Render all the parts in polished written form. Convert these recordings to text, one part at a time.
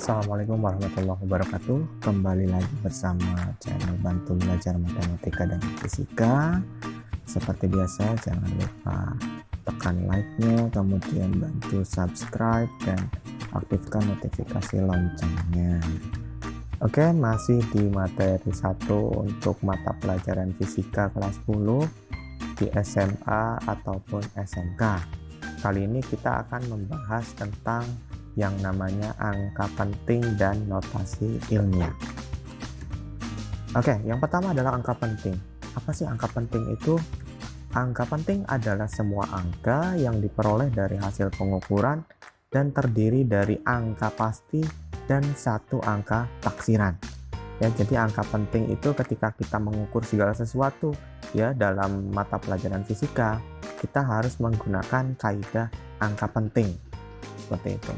Assalamualaikum warahmatullahi wabarakatuh. Kembali lagi bersama channel Bantu Belajar Matematika dan Fisika. Seperti biasa, jangan lupa tekan like-nya, kemudian bantu subscribe dan aktifkan notifikasi loncengnya. Oke, masih di materi 1 untuk mata pelajaran fisika kelas 10 di SMA ataupun SMK. Kali ini kita akan membahas tentang yang namanya angka penting dan notasi ilmiah. Oke, yang pertama adalah angka penting. Apa sih angka penting itu? Angka penting adalah semua angka yang diperoleh dari hasil pengukuran dan terdiri dari angka pasti dan satu angka taksiran. Ya, jadi angka penting itu ketika kita mengukur segala sesuatu ya dalam mata pelajaran fisika, kita harus menggunakan kaidah angka penting. Seperti itu.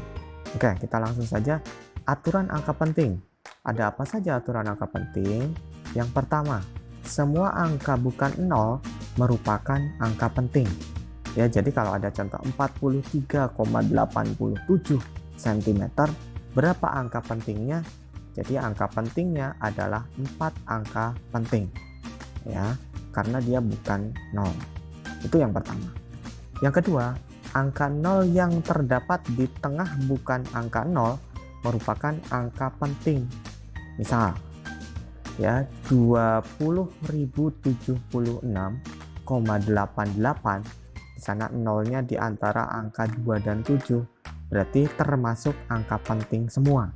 Oke, kita langsung saja. Aturan angka penting. Ada apa saja aturan angka penting? Yang pertama, semua angka bukan 0 merupakan angka penting. Ya, jadi kalau ada contoh 43,87 cm, berapa angka pentingnya? Jadi angka pentingnya adalah 4 angka penting. Ya, karena dia bukan 0. Itu yang pertama. Yang kedua, angka 0 yang terdapat di tengah bukan angka 0 merupakan angka penting. Misal, ya 20.076,88, di sana nolnya di antara angka 2 dan 7, berarti termasuk angka penting semua.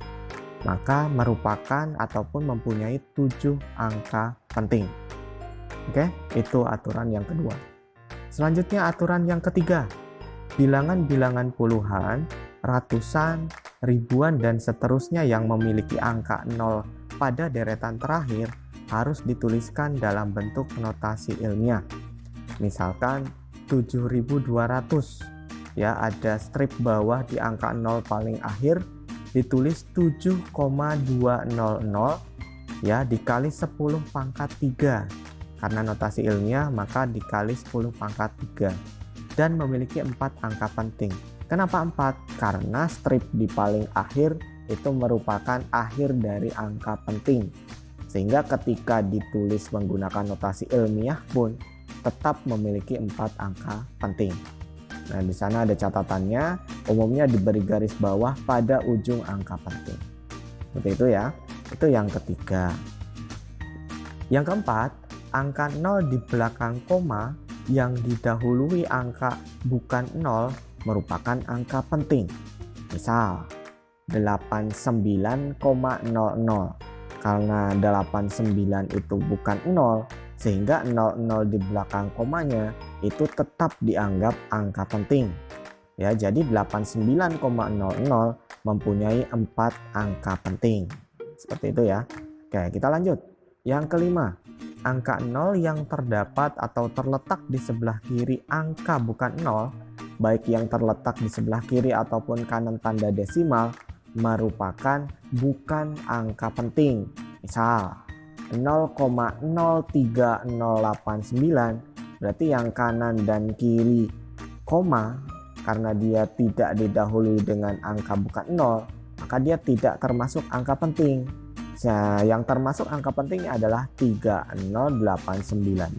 Maka merupakan ataupun mempunyai 7 angka penting. Oke, itu aturan yang kedua. Selanjutnya aturan yang ketiga. Bilangan-bilangan puluhan, ratusan, ribuan, dan seterusnya yang memiliki angka 0 pada deretan terakhir harus dituliskan dalam bentuk notasi ilmiah. Misalkan 7.200, ya ada strip bawah di angka 0 paling akhir, ditulis 7,200 ya dikali 10 pangkat 3. Karena notasi ilmiah maka dikali 10 pangkat 3. Dan memiliki 4 angka penting. Kenapa 4? Karena strip di paling akhir itu merupakan akhir dari angka penting. Sehingga ketika ditulis menggunakan notasi ilmiah pun tetap memiliki 4 angka penting. Nah, di sana ada catatannya, umumnya diberi garis bawah pada ujung angka penting. Seperti itu ya. Itu yang ketiga. Yang keempat, angka 0 di belakang koma yang didahului angka bukan 0 merupakan angka penting. Misal 89,00. Karena 89 itu bukan 0, sehingga 00 di belakang komanya itu tetap dianggap angka penting. Ya, jadi 89,00 mempunyai 4 angka penting. Seperti itu ya. Oke, kita lanjut. Yang kelima, angka 0 yang terdapat atau terletak di sebelah kiri angka bukan 0, baik yang terletak di sebelah kiri ataupun kanan tanda desimal, merupakan bukan angka penting. Misal 0,03089, berarti yang kanan dan kiri koma, karena dia tidak didahului dengan angka bukan 0, maka dia tidak termasuk angka penting. Nah, yang termasuk angka pentingnya adalah 3089.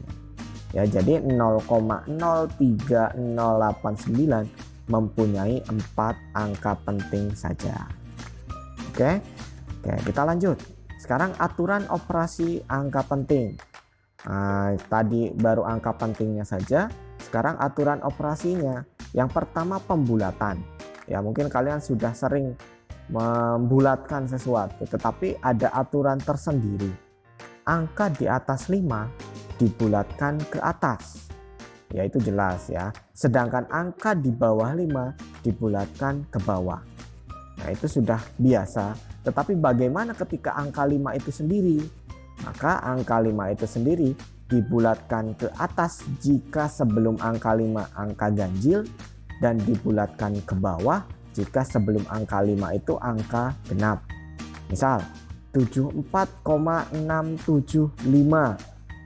Ya, jadi 0,03089 mempunyai 4 angka penting saja. Oke, kita lanjut. Sekarang aturan operasi angka penting. Nah, tadi baru angka pentingnya saja. Sekarang aturan operasinya. Yang pertama pembulatan. Ya, mungkin kalian sudah sering membulatkan sesuatu, tetapi ada aturan tersendiri. Angka di atas 5 dibulatkan ke atas, ya itu jelas ya. Sedangkan angka di bawah 5 dibulatkan ke bawah. Nah, itu sudah biasa. Tetapi bagaimana ketika angka 5 itu sendiri? Maka angka 5 itu sendiri dibulatkan ke atas jika sebelum angka 5 angka ganjil, dan dibulatkan ke bawah jika sebelum angka 5 itu angka genap. Misal 74,675,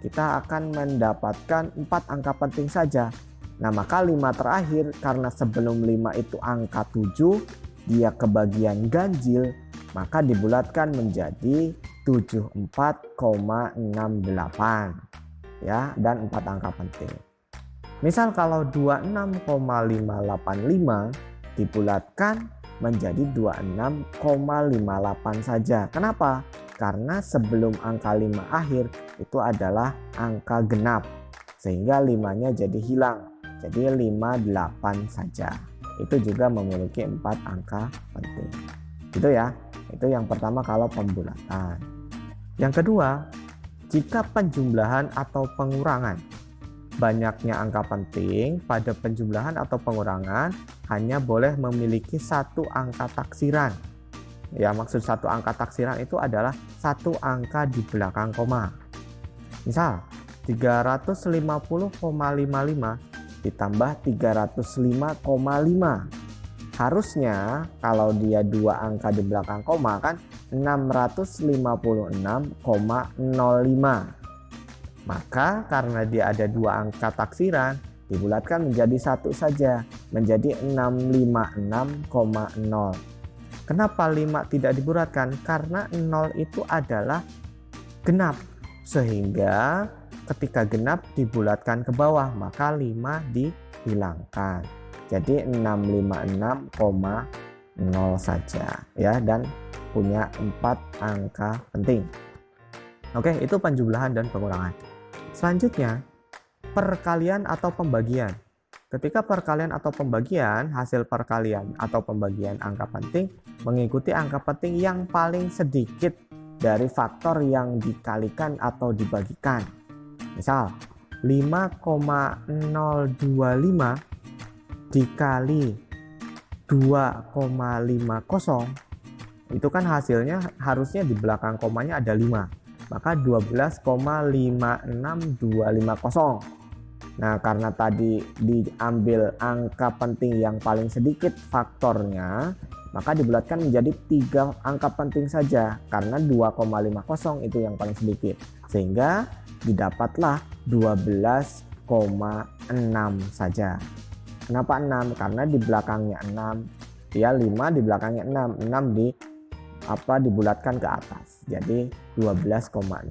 kita akan mendapatkan 4 angka penting saja. Nah, maka 5 terakhir karena sebelum 5 itu angka 7, dia kebagian ganjil, maka dibulatkan menjadi 74,68 ya, dan 4 angka penting. Misal kalau 26,585 dibulatkan menjadi 26,58 saja. Kenapa? Karena sebelum angka 5 akhir itu adalah angka genap, sehingga 5-nya jadi hilang. Jadi 58 saja. Itu juga memiliki 4 angka penting. Gitu ya. Itu yang pertama kalau pembulatan. Yang kedua, jika penjumlahan atau pengurangan. Banyaknya angka penting pada penjumlahan atau pengurangan hanya boleh memiliki satu angka taksiran. Ya, maksud satu angka taksiran itu adalah satu angka di belakang koma. Misal 350,55 ditambah 305,5. Harusnya kalau dia dua angka di belakang koma kan 656,05. Maka karena dia ada dua angka taksiran, dibulatkan menjadi satu saja, menjadi 656,0. Kenapa 5 tidak dibulatkan? Karena 0 itu adalah genap, sehingga ketika genap dibulatkan ke bawah, maka 5 dihilangkan. Jadi 656,0 saja ya, dan punya 4 angka penting. Oke, itu penjumlahan dan pengurangan. Selanjutnya, perkalian atau pembagian. Ketika perkalian atau pembagian, hasil perkalian atau pembagian angka penting mengikuti angka penting yang paling sedikit dari faktor yang dikalikan atau dibagikan. Misal, 5,025 dikali 2,50, itu kan hasilnya harusnya di belakang komanya ada 5. Maka 12,56250. Nah, karena tadi diambil angka penting yang paling sedikit faktornya, maka dibulatkan menjadi 3 angka penting saja, karena 2,50 itu yang paling sedikit, sehingga didapatlah 12,6 saja. Kenapa 6? Karena di belakangnya 6 ya, 5 di belakangnya 6 dibulatkan ke atas, jadi 12,6.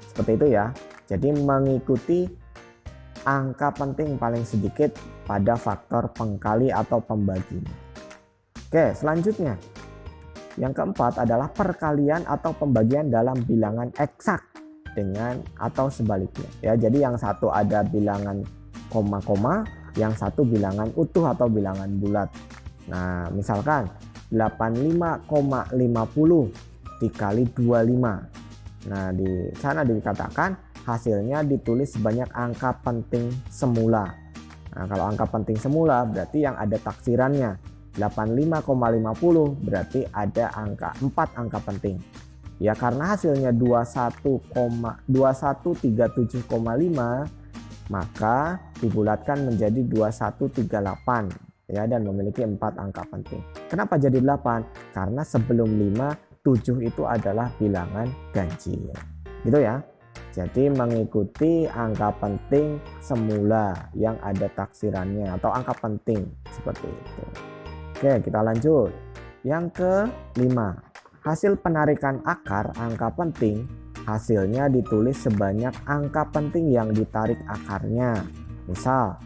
Seperti itu ya. Jadi mengikuti angka penting paling sedikit pada faktor pengkali atau pembagi. Oke, selanjutnya yang keempat adalah perkalian atau pembagian dalam bilangan eksak dengan atau sebaliknya ya. Jadi yang satu ada bilangan koma-koma, yang satu bilangan utuh atau bilangan bulat. Nah, misalkan 85,50 dikali 25. Nah, di sana dikatakan hasilnya ditulis sebanyak angka penting semula. Nah, kalau angka penting semula berarti yang ada taksirannya. 85,50 berarti ada 4 angka penting. Ya, karena hasilnya 2137,5, maka dibulatkan menjadi 2138 ya, dan memiliki 4 angka penting. Kenapa jadi 8? Karena sebelum 5, 7 itu adalah bilangan ganjil. Gitu ya. Jadi mengikuti angka penting semula yang ada taksirannya atau angka penting seperti itu. Oke, kita lanjut. Yang kelima, hasil penarikan akar angka penting, hasilnya ditulis sebanyak angka penting yang ditarik akarnya. Misal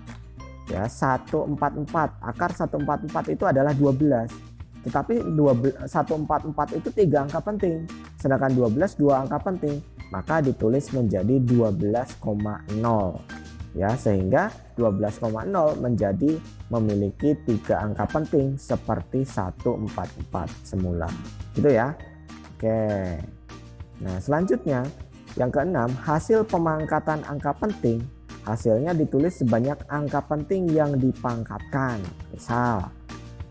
ya, 144, akar 144 itu adalah 12. Tetapi 144 itu 3 angka penting, sedangkan 12 2 angka penting, maka ditulis menjadi 12,0 ya, sehingga 12,0 menjadi memiliki 3 angka penting seperti 144 semula. Gitu ya. Oke. Nah, selanjutnya yang keenam, hasil pemangkatan angka penting, hasilnya ditulis sebanyak angka penting yang dipangkatkan. Misal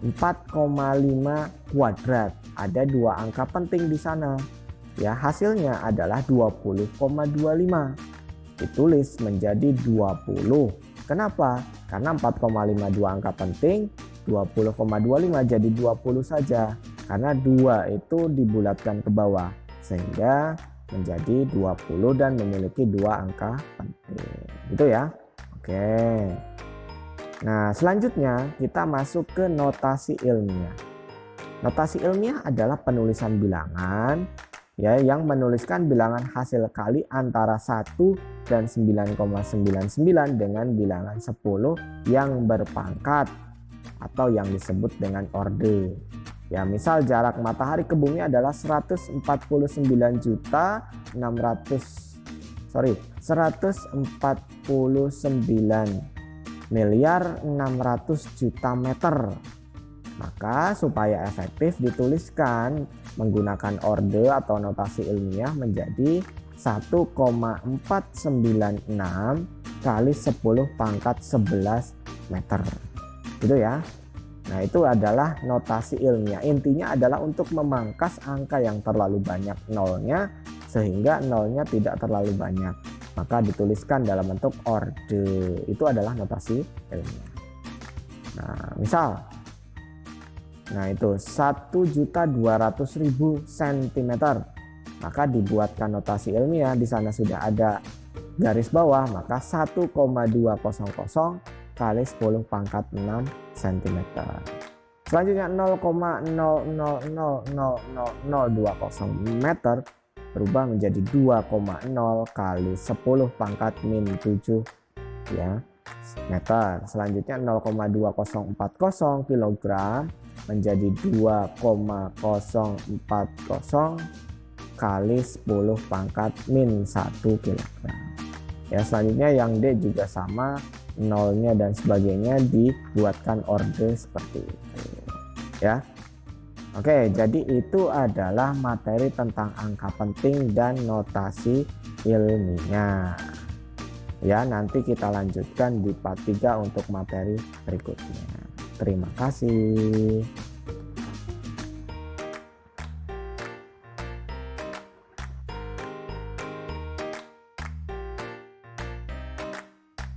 4,5 kuadrat, ada 2 angka penting di sana. Ya, hasilnya adalah 20,25. Ditulis menjadi 20. Kenapa? Karena 4,5 2 angka penting, 20,25 jadi 20 saja. Karena 2 itu dibulatkan ke bawah, sehingga menjadi 20 dan memiliki 2 angka penting. Gitu ya. Oke. Nah, selanjutnya kita masuk ke notasi ilmiah. Notasi ilmiah adalah penulisan bilangan ya yang menuliskan bilangan hasil kali antara 1 dan 9,99 dengan bilangan 10 yang berpangkat atau yang disebut dengan orde. Ya, misal jarak matahari ke bumi adalah 149.600.000.600.000.000 meter. Maka supaya efektif dituliskan menggunakan orde atau notasi ilmiah menjadi 1,496 kali 10 pangkat 11 meter. Gitu ya. Nah, itu adalah notasi ilmiah. Intinya adalah untuk memangkas angka yang terlalu banyak nolnya sehingga nolnya tidak terlalu banyak. Maka dituliskan dalam bentuk orde. Itu adalah notasi ilmiah. Nah, misal itu 1.200.000 cm. Maka dibuatkan notasi ilmiah, di sana sudah ada garis bawah, maka 1,200 kali 10 pangkat 6 cm. Selanjutnya 0,00000020 meter berubah menjadi 2,0 kali 10 pangkat min 7 ya meter. Selanjutnya 0,2040 kg menjadi 2,040 kali 10 pangkat min 1 kg. Ya, selanjutnya yang D juga sama, nolnya dan sebagainya dibuatkan orde seperti itu. Ya. Oke, jadi itu adalah materi tentang angka penting dan notasi ilmiah. Ya, nanti kita lanjutkan di part 3 untuk materi berikutnya. Terima kasih.